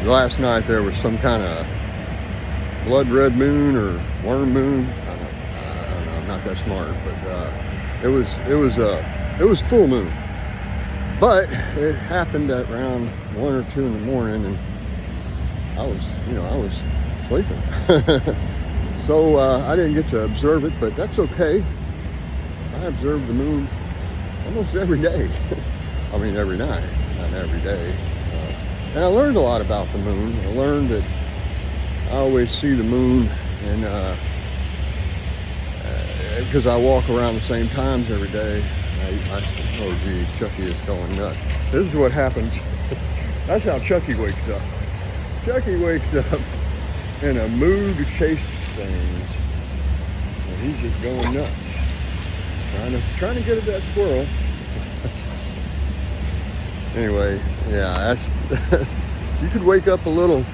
last night there was some kind of blood red moon or worm moon. I don't know. I'm not that smart, but it was full moon. But it happened at around 1 or 2 in the morning, and I was sleeping. So I didn't get to observe it, but that's okay. I observe the moon almost every day. I mean, every night, not every day. And I learned a lot about the moon. I learned that I always see the moon, and because I walk around the same times every day. Oh geez, Chucky is going nuts. This is what happens. That's how Chucky wakes up. Chucky wakes up in a mood to chase things, and he's just going nuts, trying to get at that squirrel. Anyway, yeah, that's you could wake up a little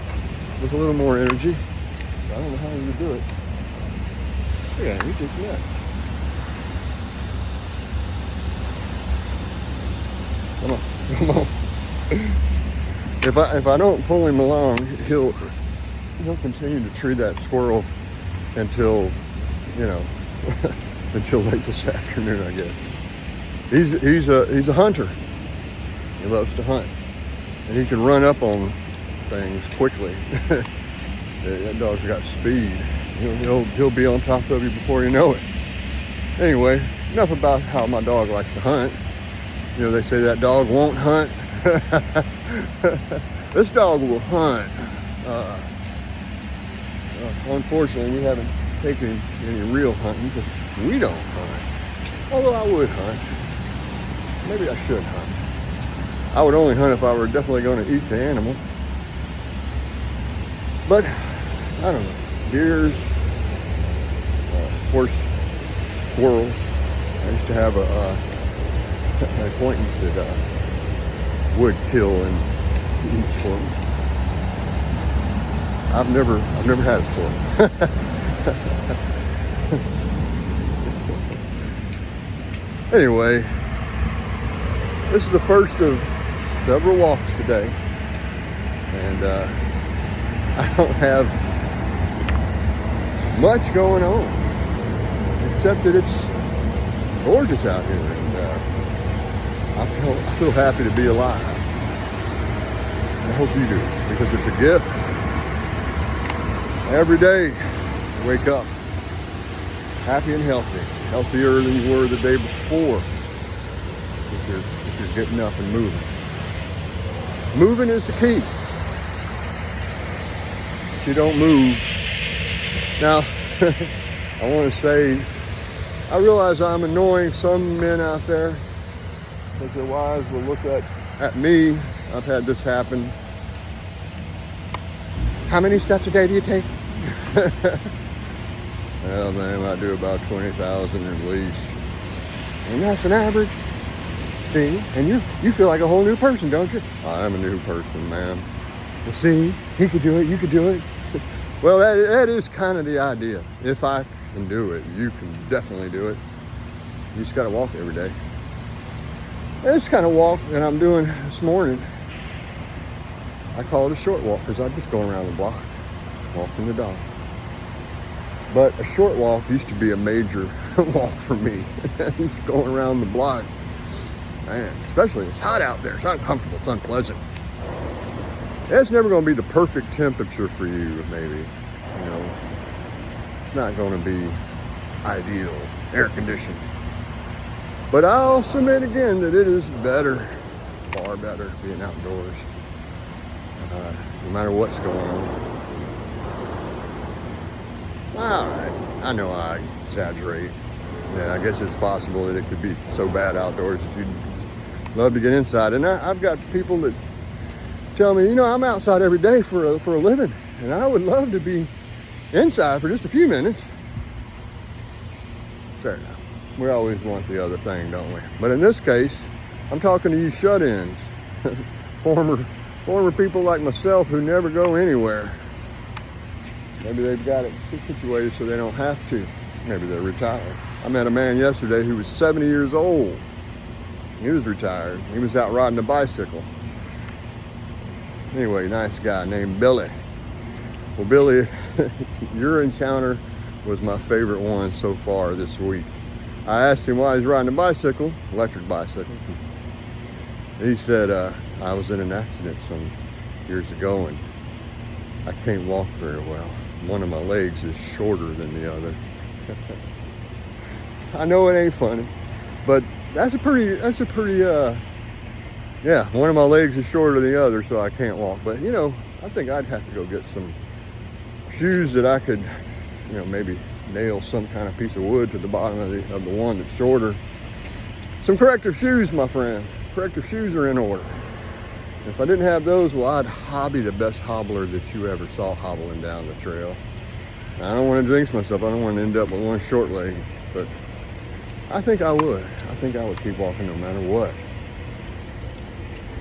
with a little more energy. I don't know how you would do it. Yeah, he's just nuts. Come on. If I don't pull him along, he'll continue to tree that squirrel until until late this afternoon, I guess. He's a hunter. He loves to hunt, and he can run up on things quickly. That dog's got speed. He'll be on top of you before you know it. Anyway, enough about how my dog likes to hunt. They say that dog won't hunt. This dog will hunt. Unfortunately, we haven't taken any real hunting because we don't hunt. Although I would hunt. Maybe I should hunt. I would only hunt if I were definitely going to eat the animal. But, I don't know. Deers, of course, squirrels. I used to have an acquaintance that would kill and eat squirrels. I've never had a squirrel. Anyway, this is the first of several walks today, and I don't have much going on except that it's gorgeous out here, and I feel happy to be alive. And I hope you do, because it's a gift. Every day, wake up happy and healthy, healthier than you were the day before. If you're getting up and moving. Moving is the key. If you don't move. Now, I want to say, I realize I'm annoying some men out there because their wives will look at me. I've had this happen. How many steps a day do you take? Well, man, I do about 20,000 at least. And that's an average. See, and you feel like a whole new person, don't you? I'm a new person, man. Well, see, he could do it, you could do it. Well, that is kind of the idea. If I can do it, you can definitely do it. You just got to walk every day. And this kind of walk that I'm doing this morning, I call it a short walk because I'm just going around the block, walking the dog. But a short walk used to be a major walk for me. Just going around the block. Man, especially it's hot out there. It's uncomfortable. It's unpleasant. It's never going to be the perfect temperature for you, maybe. It's not going to be ideal, air conditioned. But I'll submit again that it is better, far better, being outdoors. No matter what's going on. All right, I know I exaggerate. Yeah, I guess it's possible that it could be so bad outdoors that you'd love to get inside. And I've got people that tell me, I'm outside every day for a living, and I would love to be inside for just a few minutes. Fair enough. We always want the other thing, don't we? But in this case, I'm talking to you shut-ins, former people like myself who never go anywhere. Maybe they've got it situated so they don't have to. Maybe they're retired. I met a man yesterday who was 70 years old. He was retired. He was out riding a bicycle. Anyway, nice guy named Billy. Well, Billy, your encounter was my favorite one so far this week. I asked him why he's riding a bicycle, electric bicycle. He said, I was in an accident some years ago and I can't walk very well. One of my legs is shorter than the other. I know it ain't funny, but that's a pretty, yeah, one of my legs is shorter than the other, so I can't walk. But, you know, I think I'd have to go get some shoes that I could, you know, maybe nail some kind of piece of wood to the bottom of the one that's shorter. Some corrective shoes, my friend. Corrective shoes are in order. If I didn't have those, well, I'd be the best hobbler that you ever saw hobbling down the trail. I don't want to jinx myself. I don't want to end up with one short leg, but I think I would. I think I would keep walking no matter what.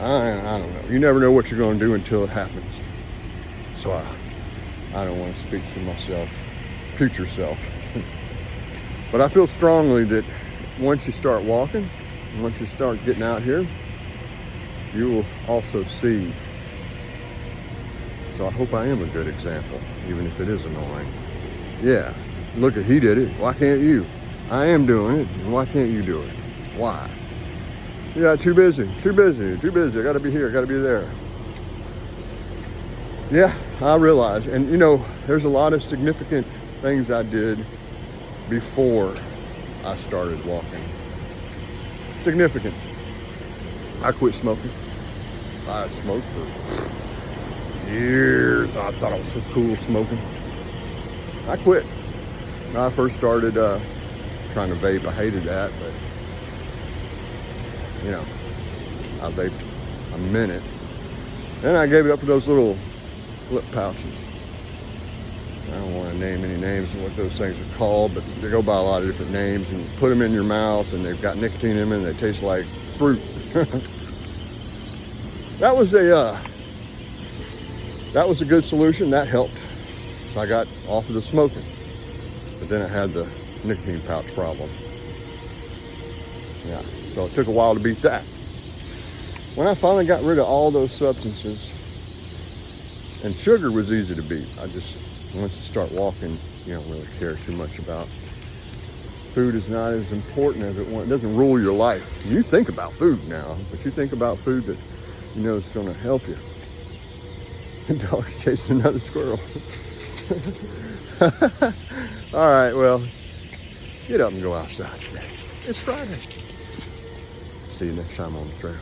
I don't know. You never know what you're going to do until it happens. So I don't want to speak for myself, future self. But I feel strongly that once you start walking, once you start getting out here, you will also see. So I hope I am a good example, even if it is annoying. Yeah, look, he did it. Why can't you? I am doing it. Why can't you do it? Why? Yeah, too busy. I gotta be here, I gotta be there. Yeah, I realize. And you know, there's a lot of significant things I did before I started walking. Significant. I quit smoking. I had smoked for years. I thought I was so cool smoking. I quit. When I first started trying to vape, I hated that, but you know, I vaped a minute. Then I gave it up for those little lip pouches. I don't want to name any names of what those things are called, but they go by a lot of different names, and you put them in your mouth and they've got nicotine in them and they taste like fruit. That was a good solution. That helped. So I got off of the smoking, but then I had the nicotine pouch problem. Yeah, so it took a while to beat that. When I finally got rid of all those substances, and sugar was easy to beat. Once you start walking, you don't really care too much about. Food is not as important as it doesn't rule your life. You think about food now, but you think about food that you know is going to help you. The dog's chasing another squirrel. All right, well, get up and go outside today. It's Friday. See you next time on the trail.